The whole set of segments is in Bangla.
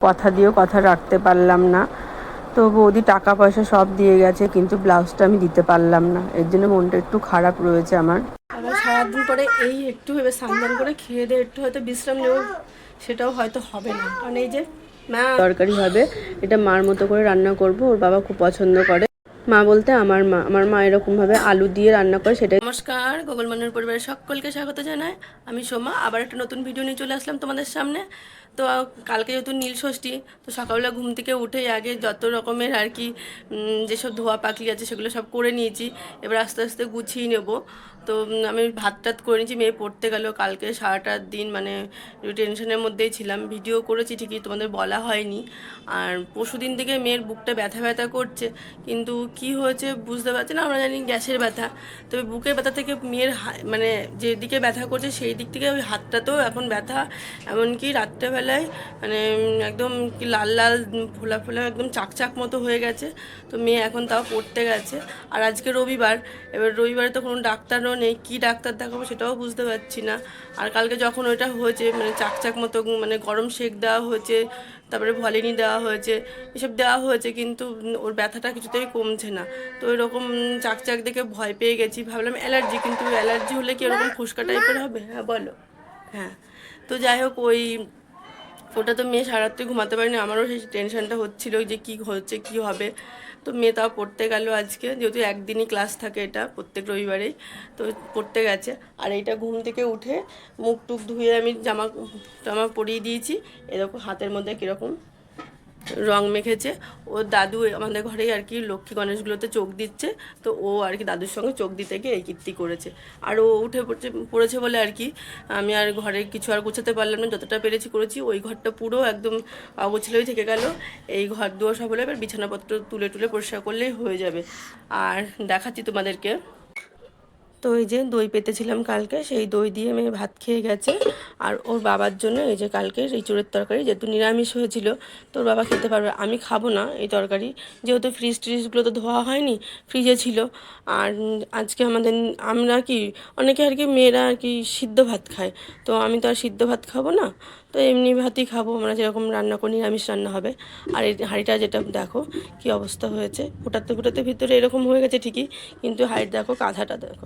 কথা দিয়েও কথা রাখতে পারলাম না। তো বৌদি টাকা পয়সা সব দিয়ে গেছে, কিন্তু ব্লাউজটা আমি দিতে পারলাম না, এর জন্য মনটা একটু খারাপ রয়েছে আমার। আবার সারাদিন পরে এই একটু ভেবে স্নান করে খেয়ে দিয়ে একটু হয়তো বিশ্রাম নেব, সেটাও হয়তো হবে না, কারণ এই যে মা তরকারি হবে, এটা মার মতো করে রান্না করব, ওর বাবা খুব পছন্দ করে। মা বলতে আমার মা এরকমভাবে আলু দিয়ে রান্না করে সেটাই। নমস্কার, গোগল মনের পরিবারের সকলকে স্বাগত জানাই। আমি সোমা, আবার একটা নতুন ভিডিও নিয়ে চলে আসলাম তোমাদের সামনে। তো কালকে যেহেতু নীল ষষ্ঠী, তো সকালবেলা ঘুম থেকে উঠেই আগে যত রকমের আর কি যেসব ধোয়া পাখি আছে সেগুলো সব করে নিয়েছি। এবার আস্তে আস্তে গুছিয়ে নেব। তো আমি ভাত টাত করে নিয়েছি, মেয়ে পড়তে গেল। কালকে সারাটা দিন মানে টেনশনের মধ্যেই ছিলাম, ভিডিও করেছি ঠিকই, তোমাদের বলা হয়নি। আর পরশুদিন থেকে মেয়ের বুকটা ব্যথা ব্যথা করছে, কিন্তু কি হয়েছে বুঝতে পারছি না। আমরা জানি গ্যাসের ব্যথা, তবে বুকের ব্যথা থেকে মেয়ের মানে যেদিকে ব্যথা করছে সেই দিক থেকে ওই হাতটাতেও এখন ব্যথা। এমনকি রাত্রেবেলায় মানে একদম কি লাল লাল ফোলা ফোলা একদম চাকচাক মতো হয়ে গেছে। তো মেয়ে এখন তাও পড়তে গেছে। আর আজকে রবিবার, এবার রবিবারে তো কোনো ডাক্তারও নেই, কি ডাক্তার দেখাবো সেটাও বুঝতে পারছি না। আর কালকে যখন ওইটা হয়েছে মানে চাকচাক মতো মানে গরম সেক দেওয়া হয়েছে, তারপরে ভলিনি দেওয়া হয়েছে, এসব দেওয়া হয়েছে, কিন্তু ওর ব্যথাটা কিছুতেই কমছে না। তো এরকম চাকচাক দেখে ভয় পেয়ে গেছি, ভাবলাম অ্যালার্জি, কিন্তু অ্যালার্জি হলে কি এরকম ফুসকা টাইপের হবে? হ্যাঁ বলো। হ্যাঁ, তো যাই হোক ওটা তো মেয়ে সারাত্রি ঘুমাতে পারেনি, আমারও সেই টেনশনটা হচ্ছিল যে কি হচ্ছে কি হবে। তো মেয়ে তাও পড়তে গেল আজকে, যেহেতু একদিনই ক্লাস থাকে এটা প্রত্যেক রবিবারেই, তো পড়তে গেছে। আর এইটা ঘুম থেকে উঠে মুখ টুক ধুয়ে আমি জামা টামা পরিয়ে দিয়েছি। এরকম হাতের মধ্যে কীরকম রং মেখেছে। ও দাদু আমাদের ঘরেই আর কি লক্ষ্মী গণেশগুলোতে চোখ দিচ্ছে, তো ও আর কি দাদুর সঙ্গে চোখ দিতে গিয়ে এই কীর্তি করেছে। আর ও উঠে পড়েছে বলে আর কি আমি আর ঘরে কিছু আর গোছাতে পারলাম না, যতটা পেরেছি করেছি। ওই ঘরটা পুরো একদম অগোছালোই থেকে গেল। এই ঘর দুয়ার সব হলে এবার বিছানাপত্র তুলে টুলে পরিষ্কার করলেই হয়ে যাবে। আর দেখাচ্ছি তোমাদেরকে। তো এই যে দই পেতেছিলাম কালকে, সেই দই দিয়ে মেয়ে ভাত খেয়ে গেছে। আর ওর বাবার জন্য এই যে কালকে ইঁচড়ের তরকারি, যেহেতু নিরামিষ হয়েছিল, তো ওর বাবা খেতে পারবে, আমি খাবো না এই তরকারি, যেহেতু ফ্রিজ ট্রিজগুলো তো ধোয়া হয়নি, ফ্রিজে ছিল। আর আজকে আমরা কি অনেকে আর কি মেয়েরা আর কি সিদ্ধ ভাত খায়, তো আমি তো আর সিদ্ধ ভাত খাবো না, তো এমনি ভাতই খাবো, আমরা যেরকম রান্না করি নিরামিষ রান্না হবে। আর এই হাঁড়িটা যেটা দেখো কি অবস্থা হয়েছে, ফোটাতে ফোটাতে ভিতরে এরকম হয়ে গেছে ঠিকই, কিন্তু হাঁড়ি দেখো কাঁধাটা দেখো,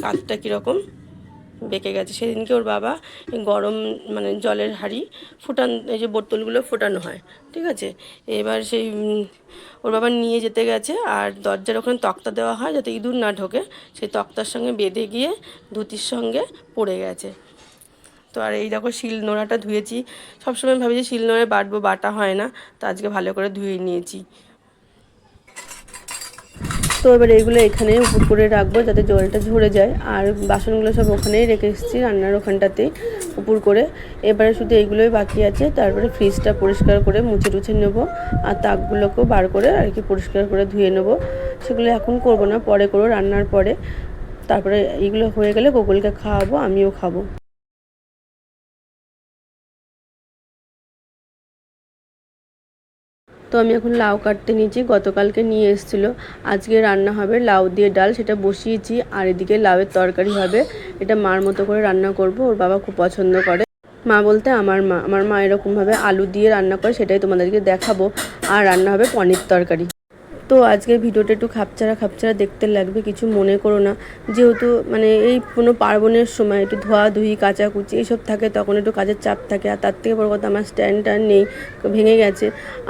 কাঁধটা কীরকম বেঁকে গেছে। সেদিনকে ওর বাবা গরম মানে জলের হাঁড়ি এই যে বোতলগুলো ফোটানো হয়, ঠিক আছে, এবার সেই ওর বাবা নিয়ে যেতে গেছে, আর দরজার ওখানে তক্তা দেওয়া হয় যাতে ইঁদুর না ঢোকে, সেই তক্তার সঙ্গে বেঁধে গিয়ে ধুতির সঙ্গে পড়ে গেছে। তো আর এই দেখো শিল নোড়াটা ধুয়েছি, সবসময় ভাবি যে শিল নোড়ায় বাটবো, বাটা হয় না, তো আজকে ভালো করে ধুয়ে নিয়েছি। তো এবার এইগুলো এখানে উপর করে রাখবো যাতে জলটা ঝরে যায়। আর বাসনগুলো সব ওখানেই রেখে এসেছি রান্নার ওখানটাতেই উপর করে। এবারে শুধু এইগুলোই বাকি আছে, তারপরে ফ্রিজটা পরিষ্কার করে মুছে টুছে নেবো, আর তাকগুলোকেও বার করে আর কি পরিষ্কার করে ধুয়ে নেবো। সেগুলো এখন করবো না, পরে করবো রান্নার পরে। তারপরে এইগুলো হয়ে গেলে গোকুলকে খাওয়াবো, আমিও খাবো। তো আমি এখন লাউ কাটতে নিয়েছি, গতকালকে নিয়ে এসেছিলো। আজকে রান্না হবে লাউ দিয়ে ডাল, সেটা বসিয়েছি। আর এদিকে লাউয়ের তরকারি হবে, এটা মার মতো করে রান্না করব, ওর বাবা খুব পছন্দ করে। মা বলতে আমার মা এরকমভাবে আলু দিয়ে রান্না করে, সেটাই তোমাদেরকে দেখাবো। আর রান্না হবে পনির তরকারি। তো আজকের ভিডিওটা একটু খাপছাড়া খাপছাড়া দেখতে লাগবে, কিছু মনে করো না। যেহেতু মানে এই কোনো পার্বণের সময় একটু ধোয়াধুয়ি কাচাকুচি এইসব থাকে, তখন একটু কাজের চাপ থাকে। আর তার থেকে বড় কথা আমার স্ট্যান্ডটা নেই, ভেঙে গেছে।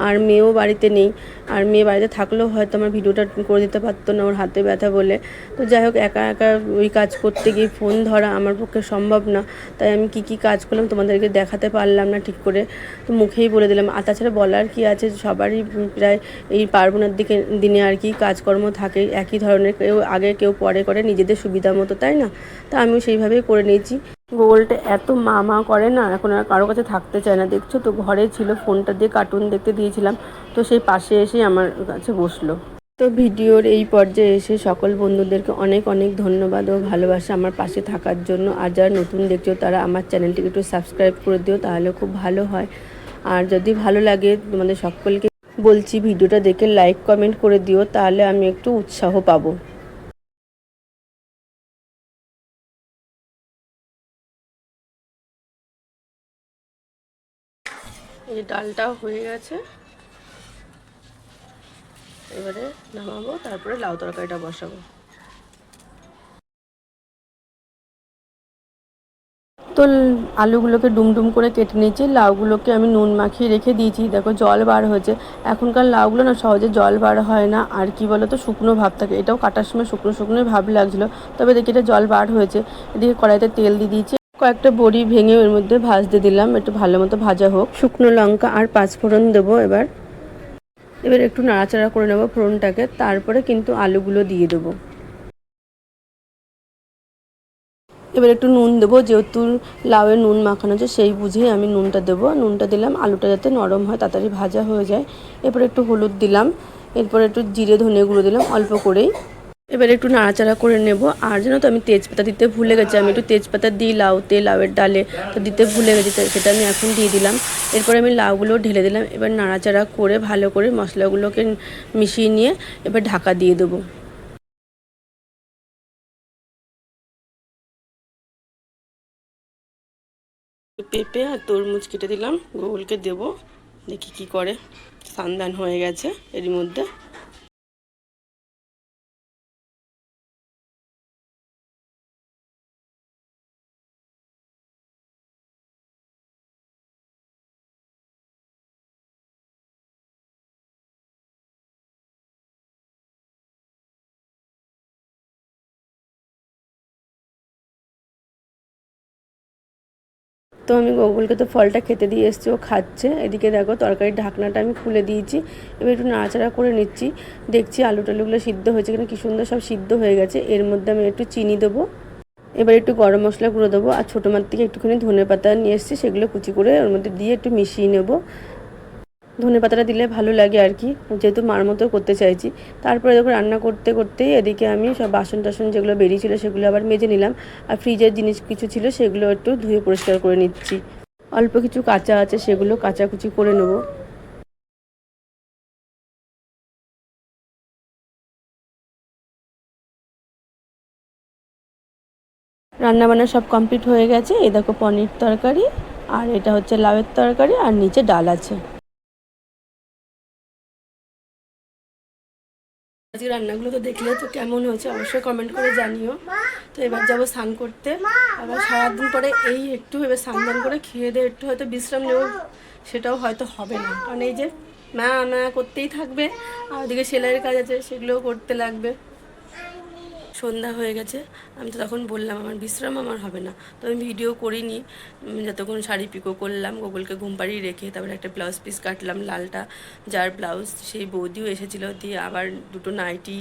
আর মেয়েও বাড়িতে নেই, আর মেয়ে বাড়িতে থাকলেও হয়তো আমার ভিডিওটা করে দিতে পারতো না, ওর হাতে ব্যথা বলে। তো যাই হোক, একা একা ওই কাজ করতে গিয়ে ফোন ধরা আমার পক্ষে সম্ভব না। তাই আমি কি কি কাজ করলাম তোমাদেরকে দেখাতে পারলাম না ঠিক করে, তো মুখেই বলে দিলাম। আর তাছাড়া বলার কি আছে, সবারই প্রায় এই পার্বণের দিনে আর কি কাজকর্ম থাকে একই ধরনের, কেউ আগে কেউ পরে করে নিজেদের সুবিধা মতো, তাই না? তা আমিও সেইভাবেই করে নিয়েছি। গুগলটা এত মা করে না, এখন আর কারো কাছে থাকতে চায় না। দেখছো তো, ঘরে ছিল, ফোনটা দিয়ে কার্টুন দেখতে দিয়েছিলাম, তো সেই পাশে এসেই আমার কাছে বসলো। তো ভিডিওর এই পর্যায়ে এসে সকল বন্ধুদেরকে অনেক অনেক ধন্যবাদ ও ভালোবাসা আমার পাশে থাকার জন্য। আর যারা নতুন দেখছো তারা আমার চ্যানেলটিকে একটু সাবস্ক্রাইব করে দিও, তাহলে খুব ভালো হয়। আর যদি ভালো লাগে তোমাদের সকলকে বলছি, ভিডিওটা দেখে লাইক কমেন্ট করে দিও, তাহলে আমি একটু উৎসাহ পাবো। এই যে ডালটাও হয়ে গেছে, এবারে নামাবো, তারপরে লাউ তরকারিটা বসাবো। তো আলুগুলোকে ডুমডুম করে কেটে নিয়েছি, লাউগুলোকে আমি নুন মাখিয়ে রেখে দিয়েছি। দেখো জল বার হয়েছে। এখনকার লাউগুলো না সহজে জল বার হয় না, আর কি বলো তো শুকনো ভাব থাকে। এটাও কাটার সময় শুকনো শুকনোই ভাব লাগছিলো, তবে দেখি এটা জল বার হয়েছে। এদিকে কড়াইতে তেল দিয়ে দিয়েছি, কয়েকটা বড়ি ভেঙে ওর মধ্যে ভাজতে দিলাম, একটু ভালো মতো ভাজা হোক। শুকনো লঙ্কা আর পাঁচফোড়ন দেবো। এবার একটু নাড়াচাড়া করে নেবো ফোড়নটাকে, তারপরে কিন্তু আলুগুলো দিয়ে দেবো। এবার একটু নুন দেবো, যেহেতু লাউয়ে নুন মাখানো আছে সেই বুঝেই আমি নুনটা দেবো। নুনটা দিলাম আলুটা যাতে নরম হয়, তাড়াতাড়ি ভাজা হয়ে যায়। এরপর একটু হলুদ দিলাম, এরপর একটু জিরে ধনে গুঁড়ো দিলাম অল্প করেই। এবার একটু নাড়াচাড়া করে নেব। আর জানো তো আমি তেজপাতা দিতে ভুলে গেছি, আমি একটু তেজপাতা দিই লাউয়ের ডালে, তো দিতে ভুলে গেছি, সেটা আমি এখন দিয়ে দিলাম। এরপর আমি লাউগুলো ঢেলে দিলাম। এবার নাড়াচাড়া করে ভালো করে মশলাগুলোকে মিশিয়ে নিয়ে এবার ঢাকা দিয়ে দেবো। পেঁপে আর তরমুজ কেটে দিলাম, গোগুলকে দেবো, দেখি কি করে। সান্দান হয়ে গেছে এরই মধ্যে। তো আমি গোগুলকে তো ফলটা খেতে দিয়ে এসেছি, ও খাচ্ছে। এদিকে দেখো তরকারির ঢাকনাটা আমি খুলে দিয়েছি। এবার একটু নাড়াচাড়া করে নিচ্ছি, দেখছি আলু টালুগুলো সিদ্ধ হয়েছে কিনা। কি সুন্দর সব সিদ্ধ হয়ে গেছে। এর মধ্যে আমি একটু চিনি দেবো, এবার একটু গরম মশলা গুঁড়ো দেবো, আর ছোটো মার থেকে একটুখানি ধনে পাতা নিয়ে এসেছি, সেগুলো কুচি করে ওর মধ্যে দিয়ে একটু মিশিয়ে নেবো। ধনে পাতাটা দিলে ভালো লাগে আর কি, যেহেতু মার মতো করতে চাইছি। তারপরে দেখো রান্না করতে করতেই এদিকে আমি সব বাসন টাসন যেগুলো বেরিয়েছিল সেগুলো আবার মেজে নিলাম, আর ফ্রিজের জিনিস কিছু ছিল সেগুলো একটু ধুয়ে পরিষ্কার করে নিচ্ছি। অল্প কিছু কাঁচা আছে, সেগুলো কাচাকুচি করে নেবো। রান্নাবান্না সব কমপ্লিট হয়ে গেছে। এই দেখো পনির তরকারি, আর এটা হচ্ছে লাউয়ের তরকারি, আর নিচে ডাল আছে। আজকে রান্নাগুলো তো দেখলে, তো কেমন হয়েছে অবশ্যই কমেন্ট করে জানিও। তো এবার যাবো স্নান করতে। আবার সারাদিন পরে এই একটু এবার স্নান করে খেয়ে দিয়ে একটু হয়তো বিশ্রাম নেব, সেটাও হয়তো হবে না, কারণ এই যে মা মা করতেই থাকবে, আর ওদিকে সেলাইয়ের কাজ আছে সেগুলোও করতে লাগবে। সন্ধ্যা হয়ে গেছে, আমি তো তখন বললাম আমার বিশ্রাম আমার হবে না, তো আমি ভিডিও করিনি। যতক্ষণ শাড়ি পিকো করলাম, গোগলকে ঘুম পাড়িয়ে রেখে তারপরে একটা ব্লাউজ পিস কাটলাম লালটা, যার ব্লাউজ সেই বৌদিও এসেছিলো, দিয়ে আবার দুটো নাইটি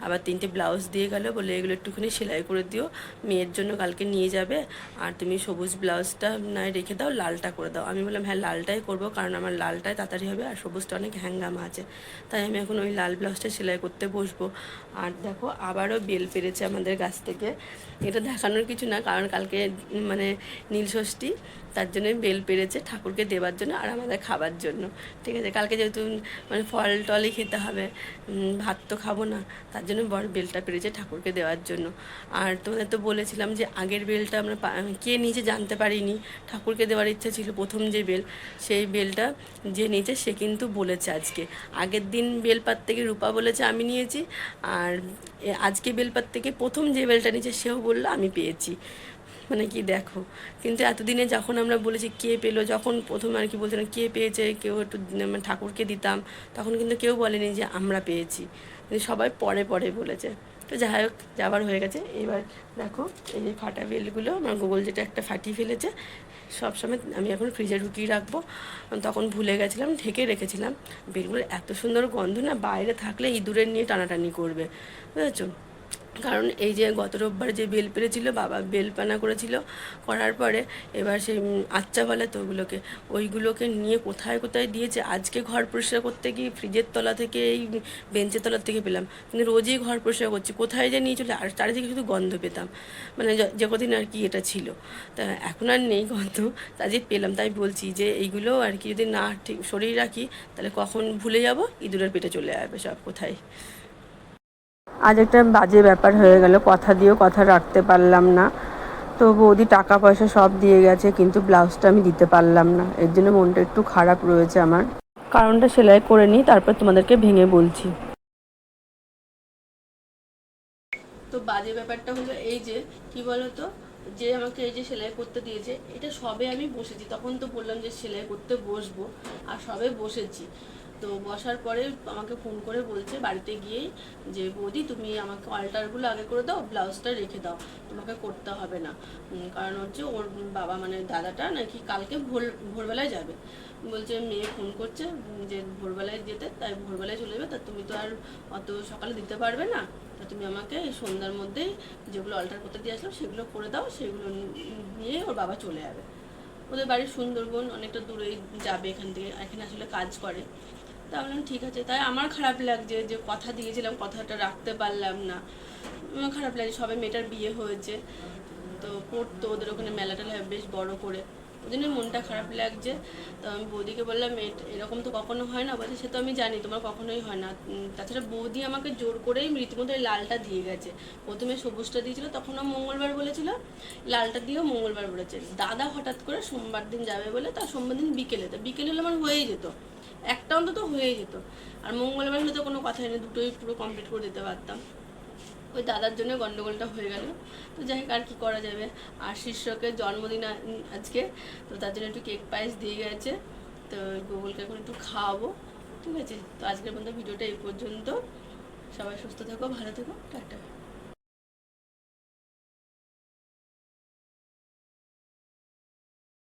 আবার তিনটে ব্লাউজ দিয়ে গেল, বলে এগুলো একটুখানি সেলাই করে দিও, মেয়ের জন্য কালকে নিয়ে যাবে, আর তুমি সবুজ ব্লাউজটা নয় রেখে দাও, লালটা করে দাও। আমি বললাম হ্যাঁ লালটাই করবো, কারণ আমার লালটাই তাড়াতাড়ি হবে, আর সবুজটা অনেক হ্যাঙ্গামা আছে, তাই আমি এখন ওই লাল ব্লাউজটা সেলাই করতে বসবো। আর দেখো আবারও বেল পেরেছে আমাদের গাছ থেকে, এটা দেখানোর কিছু না, কারণ কালকে মানে নীলষষ্ঠী, তার জন্য বেল পেরেছে ঠাকুরকে দেওয়ার জন্য আর আমাদের খাবার জন্য। ঠিক আছে, কালকে যেহেতু মানে ফল টলই খেতে হবে, ভাত তো খাবো না, তার জন্য বড় বেলটা পেরেছে ঠাকুরকে দেওয়ার জন্য। আর তোমাদের তো বলেছিলাম যে আগের বেলটা আমরা কে নিচে জানতে পারিনি, ঠাকুরকে দেওয়ার ইচ্ছা ছিল প্রথম যে বেল, সেই বেলটা যে নিচে সে কিন্তু বলেছে আজকে। আগের দিন বেলপাত থেকে রূপা বলেছে আমি নিয়েছি, আর আজকে বেলপাত থেকে প্রথম যে বেলটা নিয়েছে সেও বললো আমি পেয়েছি। মানে কি দেখো, কিন্তু এতদিনে যখন আমরা বলেছি কে পেলো, যখন প্রথমে আর কি বলছিলাম কে পেয়েছে, কেউ একটু মানে ঠাকুরকে দিতাম, তখন কিন্তু কেউ বলেনি যে আমরা পেয়েছি, কিন্তু সবাই পরে পরে বলেছে। তো যাই হোক, যাবার হয়ে গেছে। এবার দেখো এই যে ফাটা বেলগুলো আমার গোগল যেটা একটা ফাটিয়ে ফেলেছে, সবসময় আমি এখন ফ্রিজে ঢুকিয়ে রাখবো, তখন ভুলে গেছিলাম ঢেকে রেখেছিলাম। বেলগুলো এত সুন্দর গন্ধ না, বাইরে থাকলে ইঁদুরের নিয়ে টানাটানি করবে, বুঝেছো। কারণ এই যে গত রোববার যে বেল পেরেছিল, বাবা বেলপানা করেছিল, করার পরে এবার সেই আচ্চা বলে তো ওইগুলোকে নিয়ে কোথায় কোথায় দিয়েছে। আজকে ঘর পরিষ্কার করতে গিয়ে ফ্রিজের তলা থেকে এই বেঞ্চের তলা থেকে পেলাম, কিন্তু রোজই ঘর পরিষ্কার করছি, কোথায় যে নিয়ে চলে, আর চারিদিকে শুধু গন্ধ পেতাম, মানে যে কদিন আর কি এটা ছিল, তা এখন আর নেই গন্ধ, তা যে পেলাম। তাই বলছি যে এইগুলো আর কি যদি না ঠিক সরিয়ে রাখি, তাহলে কখন ভুলে যাব, ইঁদুরের পেটে চলে যাবে সব কোথায়। আজ একটা বাজে ব্যাপার হয়ে গেল, কথা দিয়েও কথা রাখতে পারলাম না। তো বৌদি টাকা পয়সা সব দিয়ে গেছে, কিন্তু ব্লাউজটা আমি দিতে পারলাম না। এর জন্য মনটা একটু খারাপ রয়েছে আমার। কারণটা সেলাই করে নিই, তারপর তোমাদেরকে ভেঙে বলছি। তো বাজে ব্যাপারটা হলো এই যে কি বলতো, যে আমাকে এই যে সেলাই করতে দিয়েছে, এটা সবে আমি বসেছি, তখন তো বললাম যে সেলাই করতে বসবো, আর সবে বসেছি। তো বসার পরে আমাকে ফোন করে বলছে বাড়িতে গিয়েই যে বৌদি তুমি আমাকে অল্টারগুলো আগে করে দাও, ব্লাউজটা রেখে দাও, তোমাকে করতে হবে না। কারণ হচ্ছে ওর বাবা মানে দাদাটা নাকি কালকে ভোরবেলায় যাবে। বলছে মেয়ে ফোন করছে যে ভোরবেলায় যেতে, তাই ভোরবেলায় চলে যাবে, তা তুমি তো আর অত সকালে দিতে পারবে না, তা তুমি আমাকে এই সন্ধ্যার মধ্যেই যেগুলো অল্টার করতে দিয়ে আসলাম সেগুলো করে দাও, সেগুলো নিয়ে ওর বাবা চলে যাবে। ওদের বাড়ির সুন্দরবন অনেকটা দূরেই যাবে এখান থেকে, এখানে আসলে কাজ করে। তা বললাম ঠিক আছে। তাই আমার খারাপ লাগছে যে কথা দিয়েছিলাম, কথাটা রাখতে পারলাম না। খারাপ লাগছে, সবে মেয়েটার বিয়ে হয়েছে, তো পড়তো ওদের ওখানে মেলা টেলা বেশ বড় করে, ওই জন্য মনটা খারাপ লাগছে। তো আমি বৌদিকে বললাম এরকম তো কখনো হয় না। বলছে সে তো আমি জানি তোমার কখনোই হয় না, তাছাড়া বৌদি আমাকে জোর করেই রীতিমতো লালটা দিয়ে গেছে। প্রথমে সবুজটা দিয়েছিল, তখনও মঙ্গলবার বলেছিল, লালটা দিয়েও মঙ্গলবার বলেছে। দাদা হঠাৎ করে সোমবার দিন যাবে বলে, তার সোমবার দিন বিকেলে, তো বিকেলে হলে আমার হয়েই যেত, একটা অন্তত হয়েই যেত। আর মঙ্গলবার হলে তো কোনো কথাই নেই, দুটোই পুরো কমপ্লিট করে দিতে পারতাম। ওই দাদার জন্য গন্ডগোলটা হয়ে গেল। তো যাই হোক, আর কি করা যাবে। আর শীর্ষকের জন্মদিন আজকে, তো তার জন্য একটু কেক পায়েস দিয়ে গেছে, তো গুগলকে এখন একটু খাওয়াবো। ঠিক আছে, তো আজকের মধ্যে ভিডিওটা এই পর্যন্ত। সবাই সুস্থ থাকো, ভালো থেকো, টাটা।